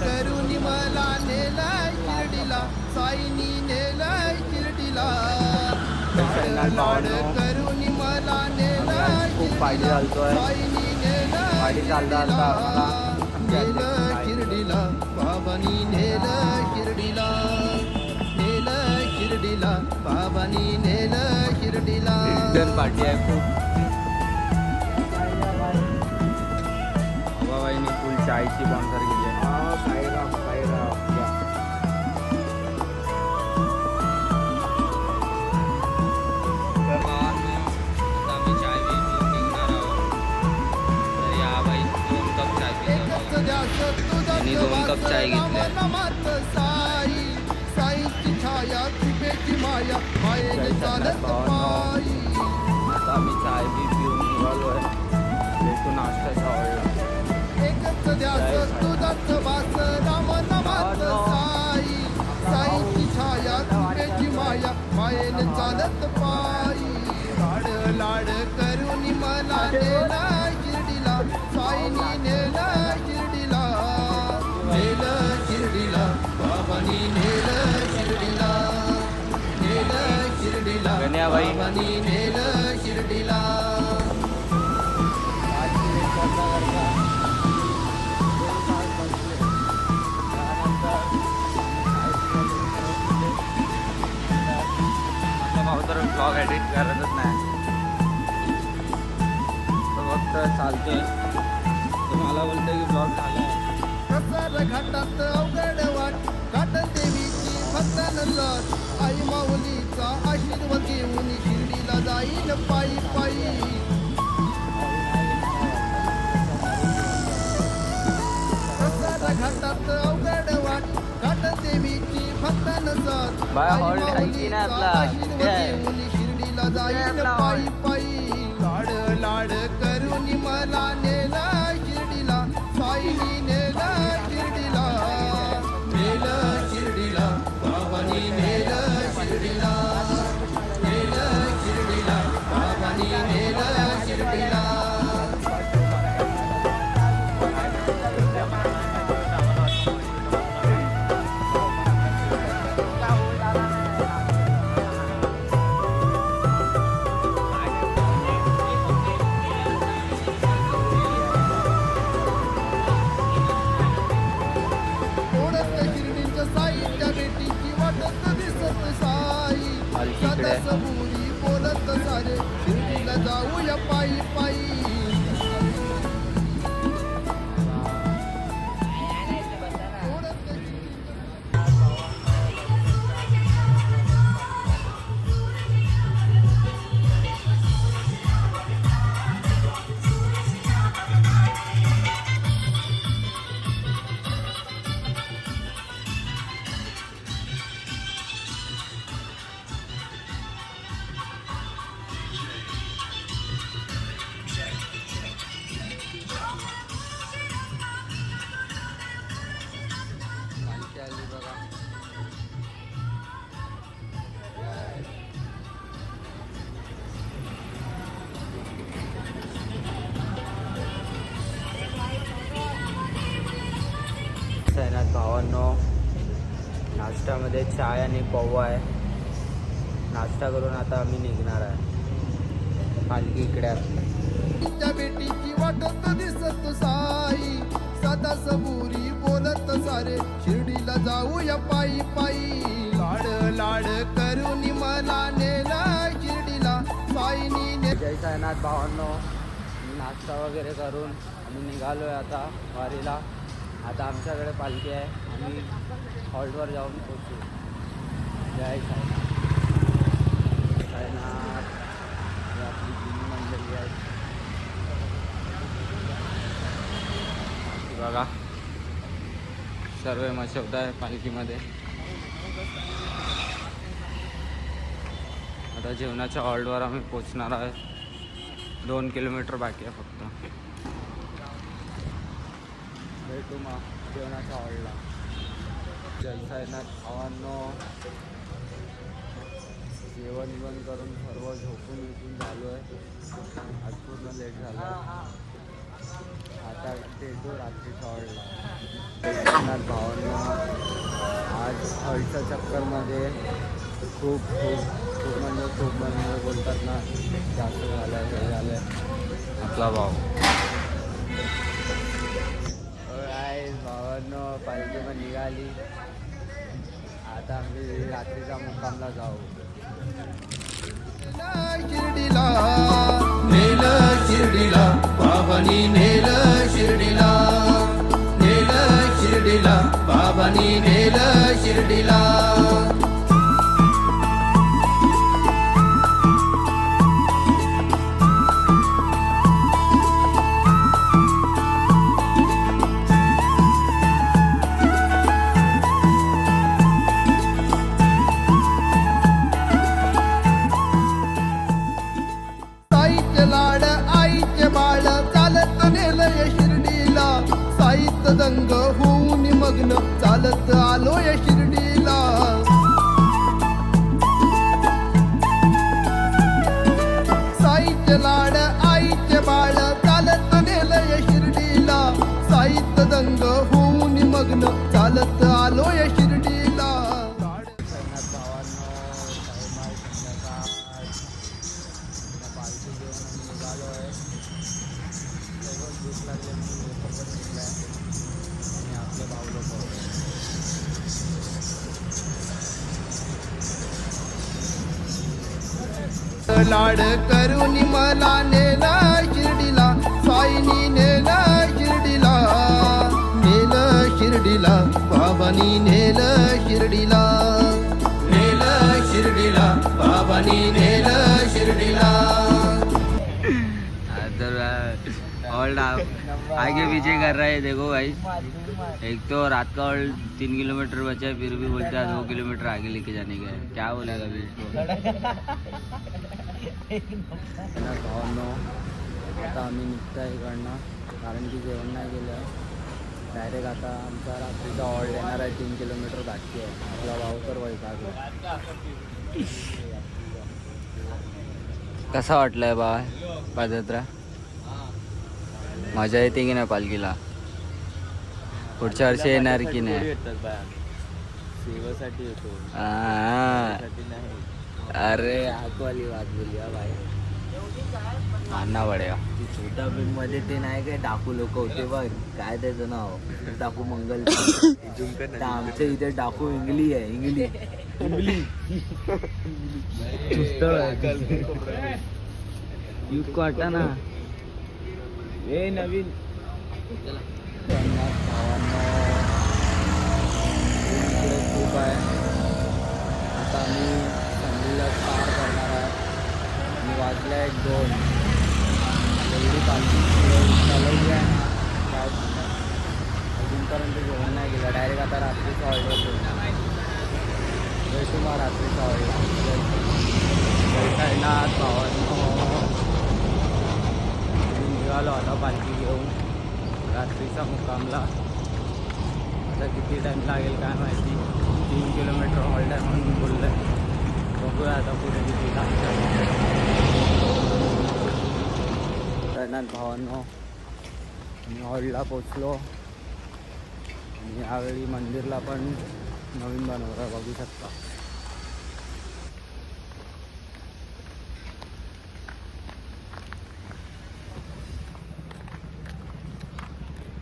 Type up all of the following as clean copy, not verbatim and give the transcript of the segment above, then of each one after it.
करून मला नेलाय शिर्डीला, साईनी नेलाय शिर्डीला. लाड करून मला नेलाय खूप पाहिजे चालतोय. साईनी नेलाय पाहिजे चालता नेलं शिर्डीला, बाबानी नेलं शिर्डीला, नेलं शिर्डीला, बाबानी नेलं शिर्डीला. इंडियन पार्टी आहे खूप. बाबाईनी फुल चायची स्पॉन्सर केली आहे. साईराम साईराम. दोन कप चाय घेतले. साई साईची छाया, कृपेची माया, मायेने चालत पायी. आता आम्ही चाय बी पिऊन निघालोय. भेटू नाश्त्याचा ऑर्डर. एकच ध्यास तुझाच वास, राम नामात साई साईची छाया, कृपेची माया, मायेने चालत पायी. लाड लाड करून मला नेला शिर्डीला, साईनी नेला शिर्डीला, नेलं शिर्डीला, बाबानी नेलं शिर्डीला, नेलं शिर्डीला, बाबानी नेलं शिर्डीला. तर ब्लॉग एडिट करतच नाही, फक्त चालतोय. तुम्हाला बोलतोय की ब्लॉग झालाय. प्रसार घाटात अवघड वाट, घाट देवीची भक्त नजर, आई माऊलीचा आशीर्वाद घेऊन शिर्डीला जाईल पायी पायी. प्रसार घाटात अवघड वाट, घाट देवीची भक्त नजर, बाय आई हॉल्ट ऐकी ना माऊलीचा आपला. आशीर्वाद घेऊन शिर्डीला जाईल पायी पायी. लाड लाड करून मला नेला शिर्डीला, साईनी नेला शिर्डीला, नेलं शिर्डीला, बाबानी नेलं शिर्डीला, नेलं शिर्डीला, बाबानी नेलं शिर्डीला. सबुरी बोलत सारे शिर्डीला जाऊया पायी पायी. भावांनो, नाश्त्यामध्ये चाय आणि पोहा आहे. नाश्ता करून आता आम्ही निघणार आहे. पालखी इकडे आहे. बेटीची वाटत दिसत साई, सदा सबुरी बोलत सारे शिर्डीला जाऊया पायी पायी. लाड लाड करून मला नेला शिर्डीला, साईनी ने. जय साईनाथ भावांनो, नाश्ता वगैरे करून आम्ही निघालोय आता वारीला. आता आमच्याकडे पालखी आहे. आम्ही हॉल्टवर जाऊन पोहोचू. जय साईनाथ. साईनाथ ही आपली जुनी मंडळी आहे. बघा सर्व मशब्द आहे पालखीमध्ये. आता जेवणाच्या हॉल्टवर आम्ही पोचणार आहे. 2 किलोमीटर बाकी आहे फक्त. भेटू मग जेवणाच्या हॉलला. जय साईनाथ भावांनो, जेवण बिवण करून सर्व झोपून झालो आहे. आज पूर्ण लेट झाला. आता भेटू रात्री हॉल्टला. भावांना आज हॉल्टच्या चक्करमध्ये खूप म्हणजे बोलतात ना, जास्त झालं हे झालं आपला भाव. आहे भावांनो, पालखी पण निघाली. आता आम्ही रात्रीचा मुक्कामला जाऊ. शिर्डीला नेल शिर्डीला बाबांनी नेल शिर्डीला, नेल शिर्डीला बाबांनी नेल शिर्डीला. साईचे लाड आईचे बाळ चालत नेलय शिर्डीला, साईत दंग होऊन मग्न चालत आलोय शिर्डीला. साईचे लाड आईचे बाळ चालत नेलय शिर्डीला, साईत दंग होऊन मग्न चालत आलोय शिर्डीला. पालखी घेऊन आम्ही निघालो आहे. सोबत भूक लागली म्हणून सोबत निघलं आहे आणि आपले भाऊ लोक. लाड करून मला नेला शिर्डीला, साईनी नेला शिर्डीला, नेल शिर्डीला बाबांनी नेल शिर्डीला, नेल शिर्डीला बाबांनी नेल शिर्डीला. हॉल्ट आगे पीछे कर रहे हैं, देखो भाई. एक तो रात का हॉल्ट 3 किलोमीटर बचा है, फिर भी बोलते हैं 2 किलोमीटर आगे लेके जाने का है. क्या बोलेगा बीच को. भावांनो, आता आम्ही निघतो इकडनं, कारण की जेवण नाही केलं. डायरेक्ट आता आमचा रात्रीचा हॉल्ट येणार आहे. 3 किलोमीटर बाकी आहे. आपला भाऊ तर वैतागला. कसा वाटलाय बा पादयात्रा? मजा येते की नाही पालखीला? पुढच्या वर्षी येणार की नाही? सेवेसाठी येतो. अरे आगवाली बात बोली भाई, मानना पडेगा. छोटा भीम मध्ये ते नाही काय डाकू लोक होते बघ, काय त्याचं नाव, डाकू मंगल. तर आमच्या इथे डाकू इंगली आहे. इंगली युग वाटा ना हे नवीन खूप आहे. आता आम्ही संधीला पार करणार आहे आणि वाजल्या 1-2. एवढी पालखी चालवली आहे ना, काय अजूनपर्यंत जेवण नाही गेलं. डायरेक्ट आता रात्रीचा ऑर्डर भेटू मग रात्रीचा ऑर्डर बैठायनाथ भावांनो. निघालो आता पालखी घेऊन रात्रीचा मुक्कामला. आता किती टाईम लागेल काय माहिती. 3 किलोमीटर हॉल्ट आहे म्हणून बोललं आहे. बघूया आता पुढे किती लागतं. भावांनो, मी हॉल्टला पोचलो आणि यावेळी मंदिरला पण नवीन बनवलं आहे, बघू शकता.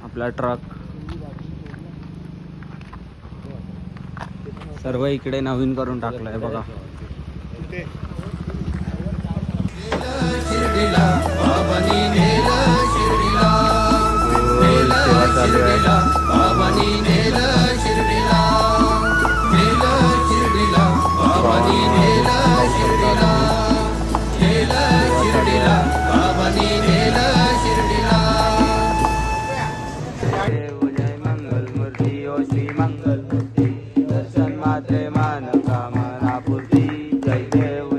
आपला ट्रक सर्व इकडे नवीन करून टाकलंय बघा. शिर्डीला बाबांनी नेल शिर्डीला, नेल शिर्डीला बाबांनी नेल शिर्डीला, नेल शिर्डीला बाबांनी नेल शिर्डीला, नेल शिर्डीला बाबांनी नेल शिर्डीला. देव जय मंगल मूर्ती ओ श्री मंगल मूर्ती, दर्शन मात्रे मान कामना पूर्ती. जय देव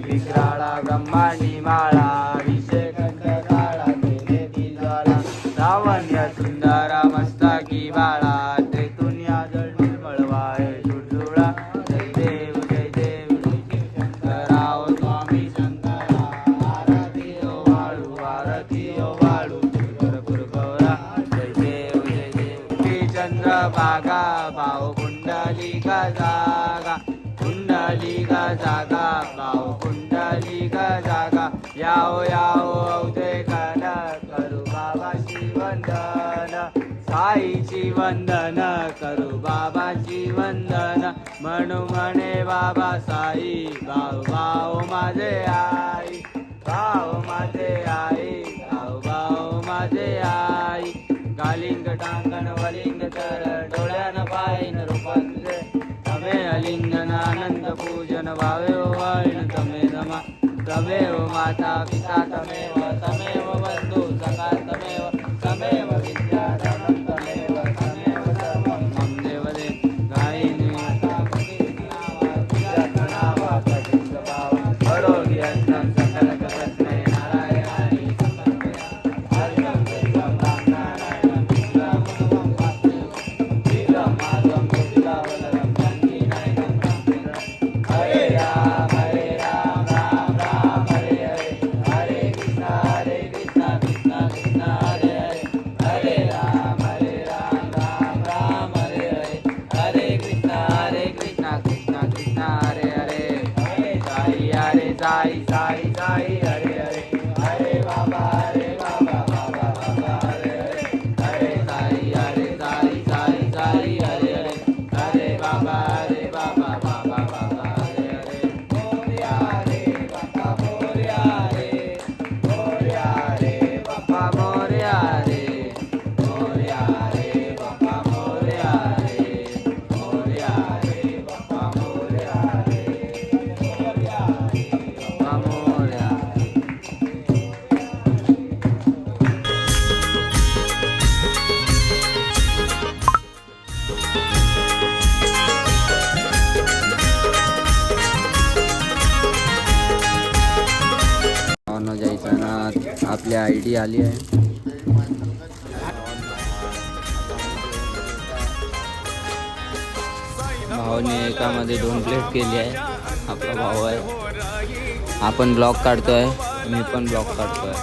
विक्राळा ब्रह्मांडी माळा, अभिषेक काळा केले ती ज्वाला. लावण्य सुंदरा मस्तकी बाळा, तेथून या जळ निर्मळवाय झुळझुळा. जय देव शंकराव स्वामी शंकरा, आरती ओ वाळू, आरती ओ वाळू. जागा भाऊ कुंडलिक जागा याओ याओ औदे कन करू बाबाची वंदन साईची वंदन करू बाबाची वंदन म्हणू म्हणे बाबा साई भाऊ भाऊ माझे आई भाऊ माझे आई भाऊ भाऊ माझे आई गालिंग टांगण वलिंग तर डोळ्यानं पाहिन रूपात तुझे तमे अलिंगन आनंद पूजन भावे वाईन तमे नमा तमेव माता पिता तमेव बंधू सखा तमेव विद्या धनं तमेव सर्वं मम देवदे गायिनी माता तुझ्या नावा कधीच भाव आरोग्य असतं सकल कसने नारायणानी हरिं देवं नारायणं विश्वं वासुदेवं माधवं विलावलरं जानकी नायकं हरे राम राम राम हरे हरे हरे कृष्णा कृष्णा कृष्णा हरे हरे हरे राम राम राम हरे हरे हरे कृष्णा कृष्णा कृष्णा हरे हरे हरे साई साई हरे हरे हरे बाबा बाबा बाबा हरे हरे हरे साई साई हरे हरे हरे बाबा बाबा बाबा हरे हरे मोरया रे बाबा मोरया रे बाबा मोरया रे मोरया रे बाबा मोरया रे मोरया रे बाबा मोरया रे मोरया रे बाबा मोरया भावना जायचं ना आपली आय डी आली आहे भावाने एकामध्ये 2 प्लेट केली आहे आपला भाऊ आहे आपण ब्लॉग काढतोय मी पण ब्लॉग काढतोय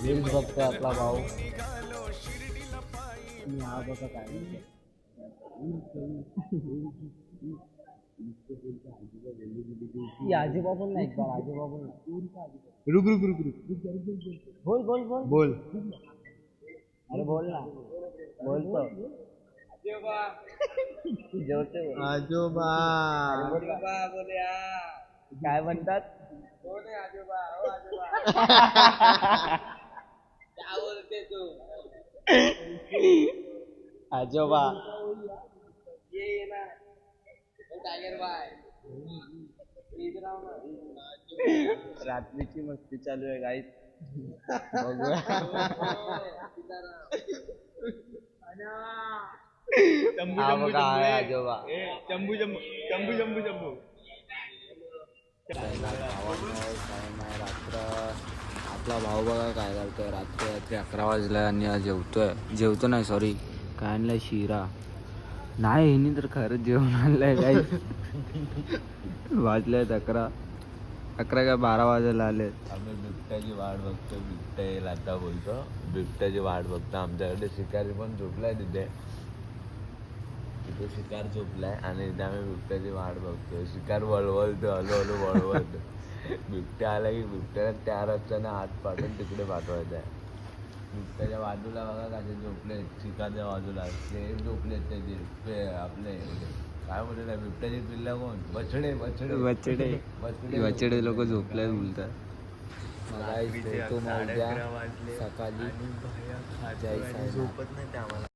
रील्स बघतोय आपला भाऊ हा बघा काय आजोबा पण नाही आजोबा पण रुक बोल अरे बोल ना बोलतो आजोबा काय म्हणतात आजोबा रात्रीची मस्ती चालू आहे गाईत आजोबा चंबू रात्र आपला भाऊ बघा काय करतोय रात्री 11 वाजला आणि आज जेवतो नाही सॉरी काय आणलंय शिरा नाही हिनी तर खरंच जेवण आणलंय काही वाजले 11 काय 12 वाजायला आले आम्ही बिबट्याची वाट बघतो बिबट्या येईल आता बोलतो बिबट्याची वाट बघतो आमच्याकडे शिकारी पण झोपलाय तिथे शिकार झोपलाय आणि इथे आम्ही बिबट्याची वाट बघतो शिकार वळवळतो हळूहळू वळवळतो बिबट्या आला की बिबट्याला त्या रस्त्याने हात पाठवून तिकडे पाठवायचं आहे बिबट्याच्या बाजूला बघा कसे झोपले शिकारच्या बाजूला ते झोपले ते आपले काय बोलले बिबट्याची पिल्ला कोण बछडे लोक झोपले बोलतात सकाळी झोपत नाही ते आम्हाला